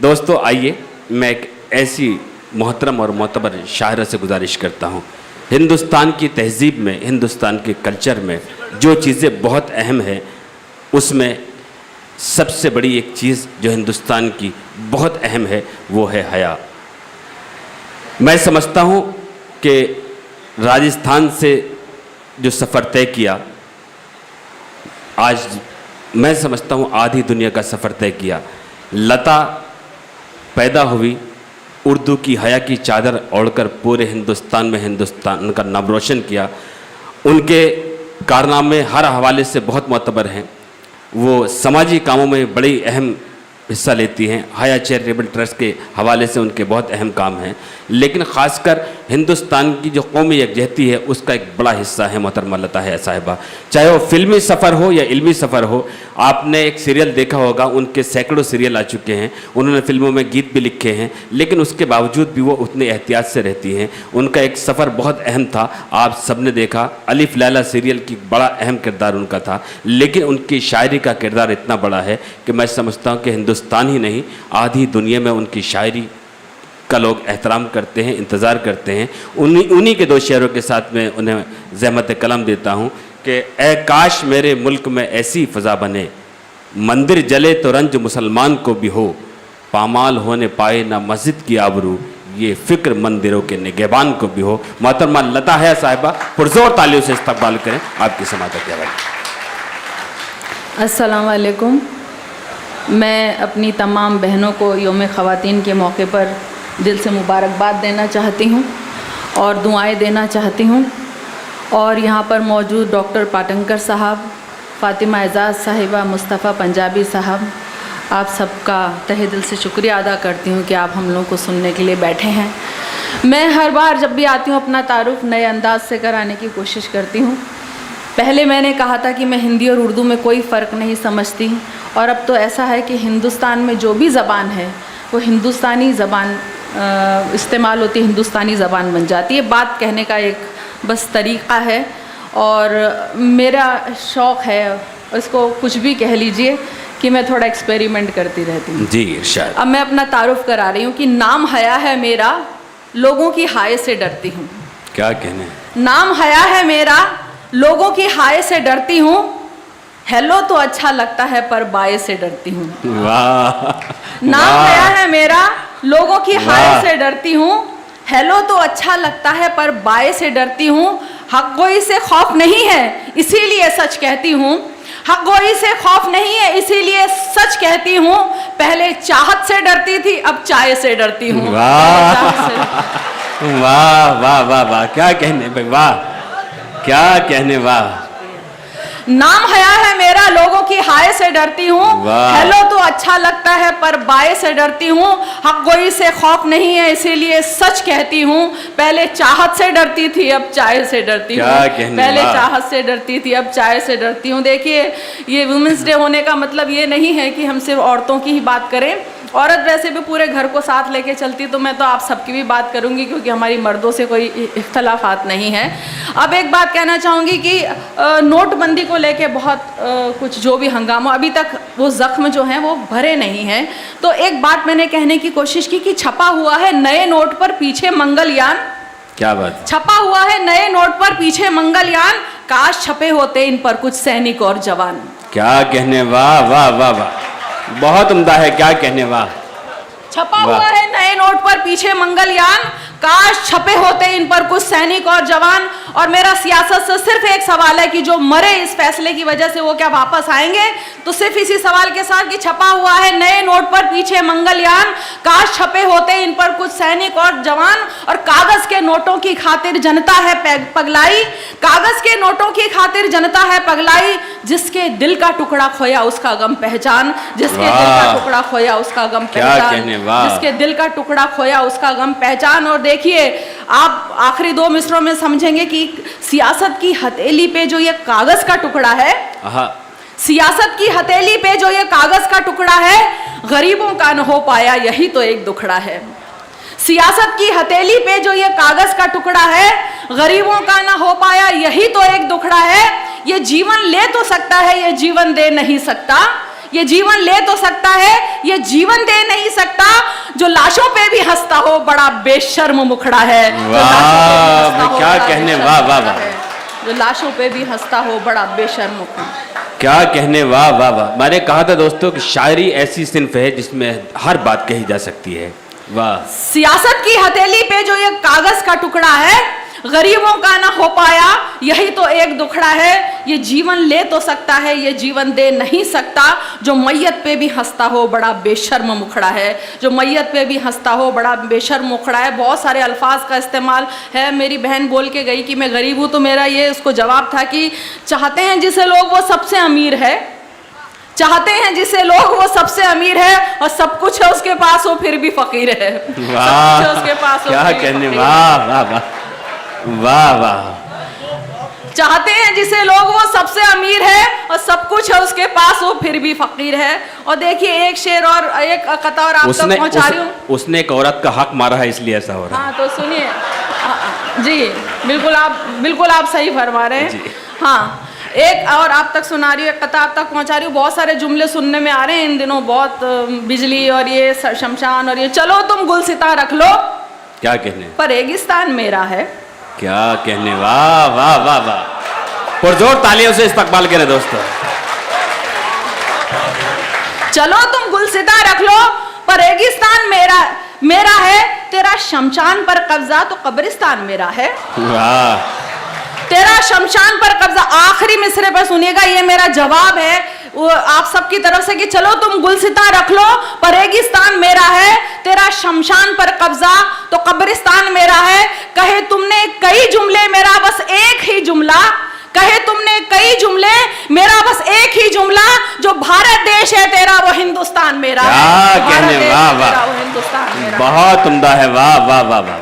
दोस्तों आइए, मैं एक ऐसी मोहतरम और मोतबर शायरा से गुजारिश करता हूँ। हिंदुस्तान की तहज़ीब में, हिंदुस्तान के कल्चर में जो चीज़ें बहुत अहम है, उसमें सबसे बड़ी एक चीज़ जो हिंदुस्तान की बहुत अहम है वो है हया। मैं समझता हूँ कि राजस्थान से जो सफ़र तय किया, आज मैं समझता हूँ आधी दुनिया का सफ़र तय किया। लता पैदा हुई, उर्दू की हया की चादर ओढ़कर पूरे हिंदुस्तान में हिंदुस्तान का नाम रोशन किया। उनके कारनामे हर हवाले से बहुत मोतबर हैं। वो समाजी कामों में बड़ी अहम हिस्सा लेती हैं। हया चैरिटेबल ट्रस्ट के हवाले से उनके बहुत अहम काम हैं, लेकिन ख़ासकर हिंदुस्तान की जो कौमी यकजहती है उसका एक बड़ा हिस्सा है मोहतरमा लता हया साहिबा। चाहे वो फिल्मी सफ़र हो या इल्मी सफ़र हो, आपने एक सीरियल देखा होगा, उनके सैकड़ों सीरियल आ चुके हैं, उन्होंने फिल्मों में गीत भी लिखे हैं, लेकिन उसके बावजूद भी वो उतने एहतियात से रहती हैं। उनका एक सफ़र बहुत अहम था, आप सबने देखा, अलिफ लैला सीरियल की बड़ा अहम किरदार उनका था, लेकिन उनकी शायरी का किरदार इतना बड़ा है कि मैं समझता हूँ कि हिंदुस्तान ही नहीं, आधी दुनिया में उनकी शायरी का लोग एहतराम करते हैं, इंतज़ार करते हैं। उन्हीं के दो शेरों के साथ में उन्हें ज़हमत कलम देता हूँ कि ए काश मेरे मुल्क में ऐसी फ़ज़ा बने, मंदिर जले तो रंज मुसलमान को भी हो, पामाल होने पाए ना मस्जिद की आबरू, ये फ़िक्र मंदिरों के निगहबान को भी हो। मोहतरमा लता हया साहिबा, पुरज़ोर तालियों से इस्तकबाल करें आपकी समाअत के हवाले। अस्सलाम वालेकुम। मैं अपनी तमाम बहनों को यौम ख़वातीन के मौके पर दिल से मुबारकबाद देना चाहती हूँ और दुआएं देना चाहती हूँ। और यहाँ पर मौजूद डॉक्टर पाटंकर साहब, फ़ातिमा एजाज़ साहिबा, मुस्तफ़ा पंजाबी साहब, आप सबका तहे दिल से शुक्रिया अदा करती हूँ कि आप हम लोगों को सुनने के लिए बैठे हैं। मैं हर बार जब भी आती हूँ अपना तारुफ़ नए अंदाज से कराने की कोशिश करती हूँ। पहले मैंने कहा था कि मैं हिंदी और उर्दू में कोई फ़र्क नहीं समझती, और अब तो ऐसा है कि हिंदुस्तान में जो भी ज़बान है वो हिंदुस्तानी ज़बान इस्तेमाल होती है, हिंदुस्तानी ज़बान बन जाती है। बात कहने का एक बस तरीक़ा है, और मेरा शौक़ है, इसको कुछ भी कह लीजिए, कि मैं थोड़ा एक्सपेरिमेंट करती रहती हूँ। जी इरशाद। अब मैं अपना तारुफ़ करा रही हूँ कि नाम हया है मेरा, लोगों की हाय से डरती हूँ। क्या कहने? नाम हया है मेरा, लोगों की हाय से डरती हूँ, हेलो तो अच्छा लगता है पर बाय से डरती हूँ। वाह। नाम हया है मेरा, लोगों की हाय से डरती हूँ, हेलो तो अच्छा लगता है पर बाय से डरती हूँ, हक गोई से खौफ नहीं है इसीलिए सच कहती हूँ, हक गोई से खौफ नहीं है इसीलिए सच कहती हूँ, पहले चाहत से डरती थी अब चाय से डरती हूँ। वाह वाह वाह वाह वाह, क्या कहने भाई, वाह क्या कहने, वाह। नाम हया है मेरा, लोगों की हाय से डरती हूँ, हेलो तो अच्छा लगता है पर बाय से डरती हूँ, हक गोई से खौफ नहीं है इसीलिए सच कहती हूँ, पहले चाहत से डरती थी अब चाय से डरती हूँ, पहले चाहत से डरती थी अब चाय से डरती हूँ। देखिए, ये वुमेंस डे होने का मतलब ये नहीं है कि हम सिर्फ औरतों की ही बात करें, औरत वैसे भी पूरे घर को साथ लेके चलती, तो मैं तो आप सबकी भी बात करूंगी क्योंकि हमारी मर्दों से कोई इख्तलाफात नहीं है। अब एक बात कहना चाहूँगी कि नोटबंदी को लेके बहुत कुछ जो भी हंगामा, अभी तक वो ज़ख्म जो हैं वो भरे नहीं हैं। तो एक बात मैंने कहने की कोशिश की कि छपा हुआ है नए नोट पर पीछे मंगलयान। क्या बात? छपा हुआ है नए नोट पर पीछे मंगलयान, काश छपे होते इन पर कुछ सैनिक और जवान। क्या कहने, वाह वाह वाह वाह, बहुत उम्दा है, क्या कहने, वाह। छपा हुआ है नए नोट पर पीछे मंगलयान, काश छपे होते इन पर कुछ सैनिक और जवान। और मेरा सियासत से सिर्फ एक सवाल है कि जो मरे इस फैसले की वजह से वो क्या वापस आएंगे? तो सिर्फ इसी सवाल के साथ कि छपा हुआ है नए नोट पर पीछे मंगलयान, काश छपे होते इन पर कुछ सैनिक और जवान। और कागज के नोटों की खातिर जनता है पगलाई, कागज के नोटों की खातिर जनता है पगलाई, जिसके दिल का टुकड़ा खोया उसका गम पहचान, जिसके दिल का टुकड़ा खोया उसका गम पहचान, जिसके दिल का टुकड़ा खोया उसका गम पहचान। और देखिए, आप आखिरी दो मिसरों में समझेंगे कि सियासत की हथेली पे जो ये कागज का टुकड़ा है, सियासत की हथेली पे जो ये कागज का टुकड़ा है, गरीबों का न हो पाया यही तो एक दुखड़ा है। सियासत की हथेली पे जो ये कागज का टुकड़ा है, गरीबों का न हो पाया यही तो एक दुखड़ा है। ये जीवन ले तो सकता है, ये जीवन दे नहीं सकता, ये जीवन ले तो सकता है, ये जीवन दे नहीं सकता। जो लाशों पे भी हंसता हो बड़ा बेशर्म मुखड़ा है। वाह, क्या कहने, वाह वाह वाह, जो लाशों पे भी हंसता हो बड़ा बेशर्म मुखड़ा। क्या कहने, वाह वाह वाह। मैंने कहा था दोस्तों कि शायरी ऐसी सिन्फ है जिसमें हर बात कही जा सकती है। वाह। सियासत की हथेली पे जो ये कागज का टुकड़ा है, गरीबों का ना हो पाया यही तो एक दुखड़ा है। ये जीवन ले तो सकता है, ये जीवन दे नहीं सकता। जो मैयत पे भी हंसता हो बड़ा बेशर्म मुखड़ा है। जो मैयत पे भी हंसता हो बड़ा बेशर्म मुखड़ा है। बहुत सारे अल्फाज का इस्तेमाल है। मेरी बहन बोल के गई कि मैं गरीब हूँ, तो मेरा ये उसको जवाब था कि चाहते हैं जिसे लोग वो सबसे अमीर है, चाहते हैं जिसे लोग वो सबसे अमीर है, और सब कुछ है उसके पास वो फिर भी फकीर है। वाह, सब कुछ है उसके पास, क्या कहने, वाह वाह वाह वाह वाह। चाहते हैं जिसे लोग वो सबसे अमीर है, और सब कुछ है उसके पास वो फिर भी फकीर है। और देखिए एक शेर और एक कथा और आप तक पहुंचा रही हूँ। उसने एक औरत का हक मारा है इसलिए ऐसा हो रहा है। हाँ तो सुनिए जी, बिल्कुल आप सही फरमा रहे हैं। हाँ, एक और आप तक सुना रही हूँ, एक कथा आप तक पहुंचा रही हूँ। बहुत सारे जुमले सुनने में आ रहे हैं इन दिनों, बहुत बिजली और ये शमशान और ये, चलो तुम गुलसिता रख लो, क्या कहने, पर रेगिस्तान मेरा है। क्या कहने, वाह वाह वाह वाह। पुरजोर तालियों से इस्तकबाल करें दोस्तों। चलो तुम गुलसिता रख लो, पर रेगिस्तान मेरा है। तेरा शमशान पर कब्जा तो कब्रिस्तान मेरा है। वाह। तेरा शमशान पर कब्जा। आखिरी मिसरे पर सुनिएगा, ये मेरा जवाब है वो आप सबकी तरफ से कि चलो तुम गुलसिता रख लो, पर रेगिस्तान मेरा है। तेरा शमशान पर कब्जा तो कब्रिस्तान मेरा है। कहे तुमने कई जुमले, मेरा बस एक ही जुमला। कहे तुमने कई जुमले, मेरा बस एक ही जुमला। जो भारत देश है तेरा वो हिंदुस्तान मेरा है। क्या कहने, वाह वाह, वो हिंदुस्तान मेरा, बहुत उम्दा है। वाह वाह वाह वाह,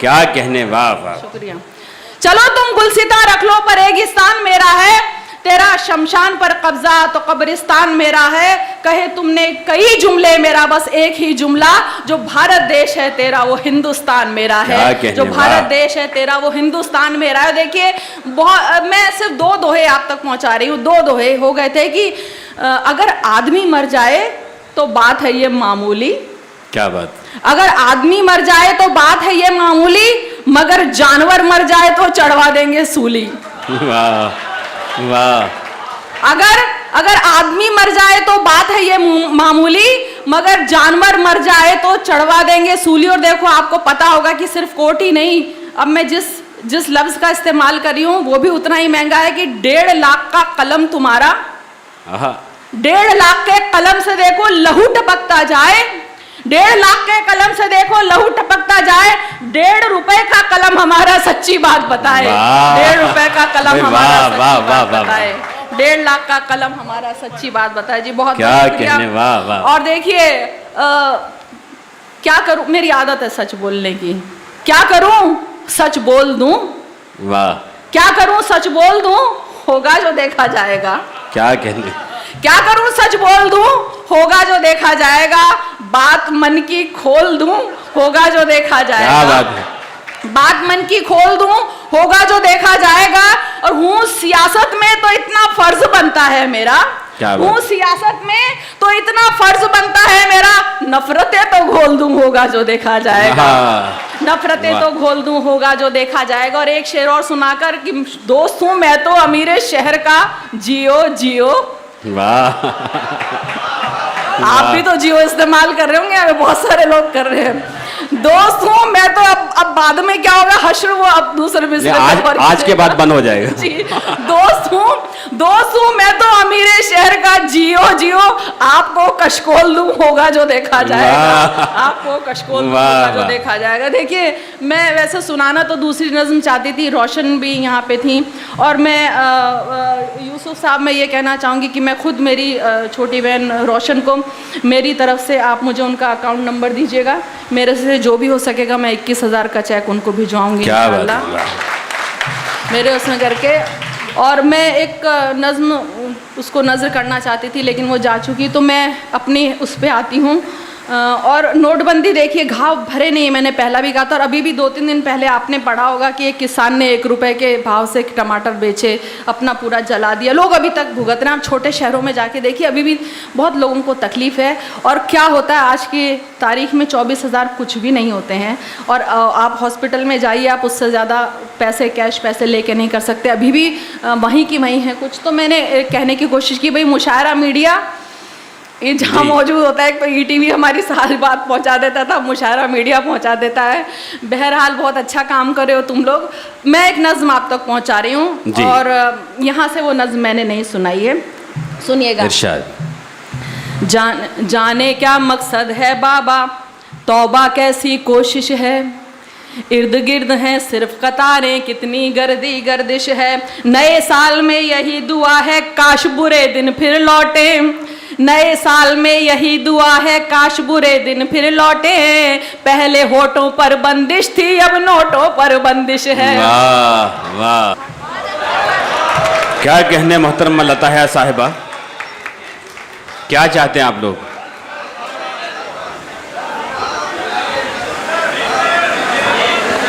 क्या कहने, वाह वाह। शुक्रिया। चलो तुम गुलसिता रख लो, पर रेगिस्तान मेरा है। तेरा शमशान पर कब्जा तो कब्रिस्तान मेरा है। कहे तुमने कई जुमले, मेरा बस एक ही जुमला। जो भारत देश है तेरा वो हिंदुस्तान मेरा है। जो भारत देश है तेरा वो हिंदुस्तान मेरा है। देखिए मैं सिर्फ 2 दोहे आप तक पहुंचा रही हूँ। 2 दोहे हो गए थे कि अगर आदमी मर जाए तो बात है ये मामूली। क्या बात। अगर आदमी मर जाए तो बात है ये मामूली, मगर जानवर मर जाए तो चढ़वा देंगे सूली। वाह वाह। अगर आदमी मर जाए तो बात है ये मामूली, मगर जानवर मर जाए तो चढ़वा देंगे सूली। और देखो आपको पता होगा कि सिर्फ कोट ही नहीं, अब मैं जिस लफ्ज का इस्तेमाल कर रही हूँ वो भी उतना ही महंगा है कि 1.5 लाख का कलम तुम्हारा। 1.5 लाख के कलम से देखो लहू टपकता जाए। 1.5 लाख के कलम से देखो लहू टपकता जाए। 1.5 रुपए का कलम हमारा सच्ची बात बताए। 1.5 रुपए का कलम हमारा सच्ची बात बताए। 1.5 लाख का कलम हमारा सच्ची बात बताए। जी बहुत क्या कहने, वाह वाह। और देखिए क्या करूं, मेरी आदत है सच बोलने की। क्या करूं, सच बोल दूं। वाह। क्या करूं, सच बोल दूं, होगा जो देखा जाएगा। क्या कहने, क्या करूं, सच बोल दूं, होगा जो देखा जाएगा। बात मन की खोल दूं, होगा जो देखा जाएगा। क्या बात है। बात मन की खोल दूं, होगा जो देखा जाएगा। और हूं सियासत में तो इतना फर्ज बनता है मेरा। हूं सियासत में तो इतना फर्ज बनता है मेरा। नफरतें तो घोल दूं, होगा जो देखा जाएगा। नफरतें तो घोल दूं, होगा जो देखा जाएगा। और एक शेर और सुनाकर कि दोस्त हूं मैं तो अमीरे शहर का, जियो जियो। वाह। आप भी तो जियो इस्तेमाल कर रहे होंगे, बहुत सारे लोग कर रहे हैं। दोस्त हूँ मैं तो अब बाद में क्या होगा, हश्र वो अब दूसरे में आज के बाद बंद हो जाएगा। जी दोस्त हूँ मैं तो अमीरे शहर का, जियो जियो। आपको कशकोल दूं, होगा जो देखा जाएगा। आपको कशकोल दूं, होगा जो देखा जाएगा। देखिए मैं वैसे सुनाना तो दूसरी नज़्म चाहती थी, रोशन भी यहाँ पे थी। और मैं यूसुफ साहब मैं ये कहना चाहूँगी कि मैं खुद मेरी छोटी बहन रोशन को मेरी तरफ से आप मुझे उनका अकाउंट नंबर दीजिएगा। मेरे से जो भी हो सकेगा मैं 21,000 का चेक उनको भिजवाऊंगी इंशाल्लाह मेरे उसमें करके। और मैं एक नज़्म उसको नज़र करना चाहती थी लेकिन वो जा चुकी, तो मैं अपनी उस पर आती हूँ और नोटबंदी देखिए, घाव भरे नहीं, मैंने पहला भी कहा था, और अभी भी 2-3 दिन पहले आपने पढ़ा होगा कि एक किसान ने 1 रुपए के भाव से टमाटर बेचे, अपना पूरा जला दिया। लोग अभी तक भुगत रहे हैं। आप छोटे शहरों में जाके देखिए, अभी भी बहुत लोगों को तकलीफ है। और क्या होता है आज की तारीख में, 24,000 कुछ भी नहीं होते हैं। और आप हॉस्पिटल में जाइए, आप उससे ज़्यादा पैसे, कैश पैसे लेके नहीं कर सकते। अभी भी वहीं की वहीं है कुछ। तो मैंने कहने की कोशिश की, भाई मुशायरा मीडिया ये जहाँ मौजूद होता है, तो ETV हमारी सारी बात पहुँचा देता था, मुशायरा मीडिया पहुँचा देता है। बहरहाल बहुत अच्छा काम कर रहे हो तुम लोग। मैं एक नज़्म आप तक पहुँचा रही हूँ, और यहाँ से वो नज़्म मैंने नहीं सुनाई है, सुनिएगा। जाने क्या मकसद है बाबा, तौबा कैसी कोशिश है, इर्द गिर्द हैं सिर्फ कतारें, कितनी गर्दी गर्दिश है। नए साल में यही दुआ है, काश बुरे दिन फिर लौटे। नए साल में यही दुआ है, काश बुरे दिन फिर लौटे। पहले होठों पर बंदिश थी, अब नोटों पर बंदिश है। वाह वाह, क्या कहने मोहतरमा लता है साहिबा, क्या चाहते हैं आप लोग?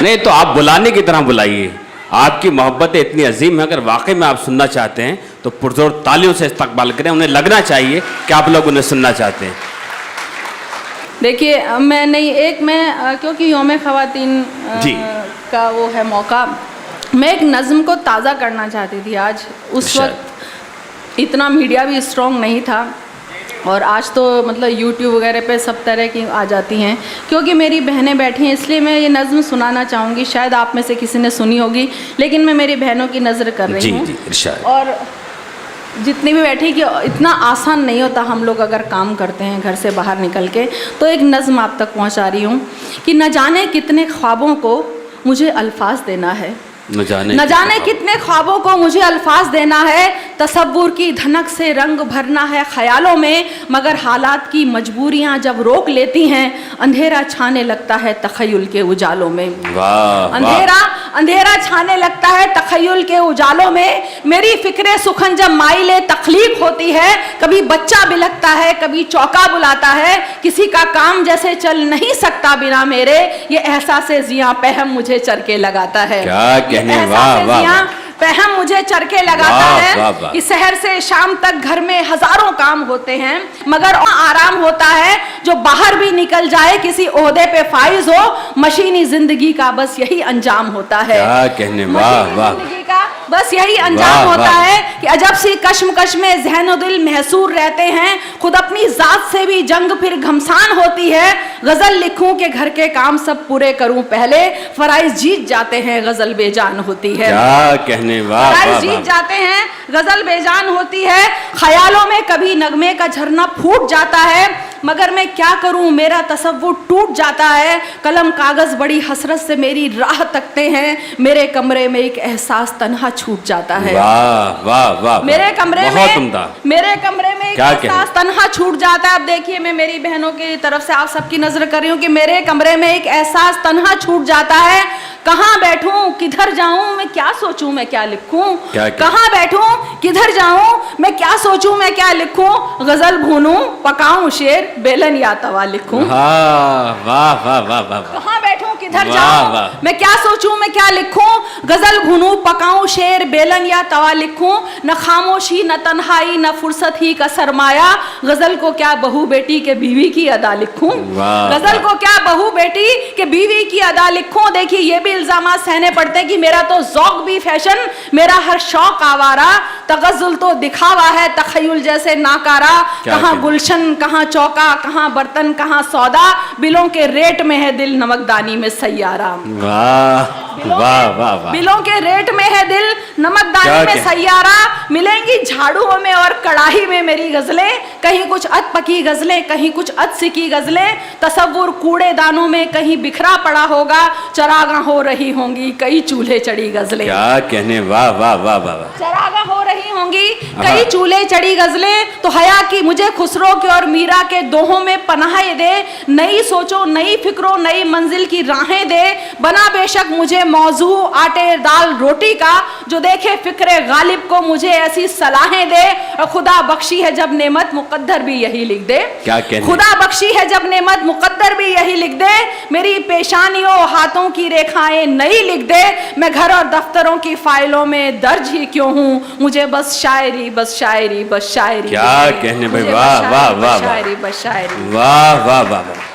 नहीं तो आप बुलाने की तरह बुलाइए, आपकी मोहब्बतें इतनी अजीम है। अगर वाकई में आप सुनना चाहते हैं तो पुरजोर तालियों से इस्तकबाल करें, उन्हें लगना चाहिए कि आप लोग उन्हें सुनना चाहते हैं। देखिए मैं नहीं, एक मैं क्योंकि यौम ख़वातीन का वो है मौका, मैं एक नज़्म को ताज़ा करना चाहती थी आज। उस वक्त इतना मीडिया भी स्ट्रॉन्ग नहीं था, और आज तो मतलब YouTube वगैरह पे सब तरह की आ जाती हैं। क्योंकि मेरी बहनें बैठी हैं, इसलिए मैं ये नज़्म सुनाना चाहूँगी। शायद आप में से किसी ने सुनी होगी, लेकिन मैं मेरी बहनों की नज़र कर रही हूँ। और जितनी भी बैठी, कि इतना आसान नहीं होता हम लोग अगर काम करते हैं घर से बाहर निकल के। तो एक नज़्म आप तक पहुँचा रही हूँ कि न जाने कितने ख्वाबों को मुझे अल्फाज देना है, न जाने कितने ख्वाबों को मुझे अल्फाज देना है। तसव्वुर की धनक से रंग भरना है ख्यालों में, मगर हालात की मजबूरियां जब रोक लेती हैं, अंधेरा छाने लगता है तखय्युल के उजालों में। अंधेरा छाने लगता है तखय्युल के उजालों में। मेरी फिक्रे सुखन जब माइले तख्लीक होती है, कभी बच्चा बिलखता है, कभी चौका बुलाता है। किसी का काम जैसे चल नहीं सकता बिना मेरे, ये एहसास जियां पहम मुझे चरके लगाता है। पहम मुझे चरके लगाता है कि शहर से शाम तक घर में हजारों काम होते हैं, मगर आराम होता है जो बाहर भी निकल जाए, किसी ओहदे पे फाइज हो। मशीनी जिंदगी का बस यही अंजाम होता है। क्या कहने, वाह वाह, जिंदगी का बस यही अंजाम होता है कि अजब सी कश्मकश में ज़हन दिल महसूर रहते हैं। खुद अपनी जात से भी जंग फिर घमसान होती है। गजल लिखूं कि घर के काम सब पूरे करूं पहले, फराइज जीत जाते हैं गजल बेजान होती है। क्या कहने, वाह, फराइज जीत जाते हैं गजल बेजान होती है। ख्यालों में कभी नगमे का झरना फूट जाता है, मगर मैं क्या करूं मेरा तसव्वुर टूट जाता है। कलम कागज बड़ी हसरत से मेरी राह तकते हैं, मेरे कमरे में एक एहसास तन्हा छूट जाता है। वाह वाह वाह, मेरे कमरे में एक एहसास तन्हा छूट जाता है। अब देखिए, मैं मेरी बहनों की तरफ से आप सबकी नजर कर रही हूँ कि मेरे कमरे में एक एहसास तन्हा छूट जाता है। कहाँ बैठूं किधर जाऊं, मैं क्या सोचूं मैं क्या लिखूं। कहाँ बैठूं किधर जाऊं, मैं क्या सोचूं मैं क्या लिखूं। गजल भूनूं पकाऊं शेर, बेलन या तवा लिखूं। वाह वाह वाह वाह, कहाँ बैठूं किधर जाऊं, मैं क्या सोचूं मैं क्या लिखूं। गजल भूनूं पकाऊं शेर, बेलन या तवा लिखूं। न खामोशी न तन्हाई न फुर्सत ही का सरमाया, गजल को क्या बहू बेटी के बीवी की अदा लिखूं। गजल को क्या बहू बेटी के बीवी की अदा लिखूं। देखिए, ये भी इल्जामात सहने पड़ते हैं कि मेरा तो ज़ौक़ भी फैशन, मेरा हर शौक आवारा। तगज़ुल तो दिखावा है तखय्युल जैसे नाकारा। कहाँ गुलशन कहाँ चौका, कहाँ बर्तन कहाँ सौदा, बिलों के रेट में है दिल नमकदानी में सैयारा। वाह वाह वाह, बिलों के रेट में है दिल नमकदानी में सैयारा। मिलेंगी झाड़ुओं में और कड़ाही में मेरी गजलें, कहीं कुछ अध पकी गजलें कहीं कुछ अध सिकी गजलें। तसव्वुर कूड़ेदानों में कहीं बिखरा पड़ा होगा, चरागा हो रही होंगी कई चूल्हे चढ़ी गजलें। क्या कहने, वाह वाह वाह वाह, चरागा हो रही होंगी कई चूल्हे चढ़ी गजलें। तो हया की मुझे खुसरो के और मीरा के दोहों में पनाह दे। नई सोचो नई फिक्रों नई मंजिल की राहें दे। बना बेशक मुझे ये मौजू आटे दाल रोटी का, जो देखे फिक्रे गालिब को मुझे ऐसी सलाहें दे, और खुदा बख्शी है जब नेमत मुकद्दर भी यही लिख दे। क्या कहने? खुदा बख्शी है जब नेमत मुकद्दर भी यही लिख दे, मेरी पेशानियों हाथों की रेखाएं नई लिख दे, मैं घर और दफ्तरों की फाइलों में दर्ज ही क्यों हूँ, मुझे बस शायरी बस शायरी बस शायरी। क्या कहने भाई, वाह वाह वाह वाह, शायरी बस शायरी। वाह वाह वाह वाह।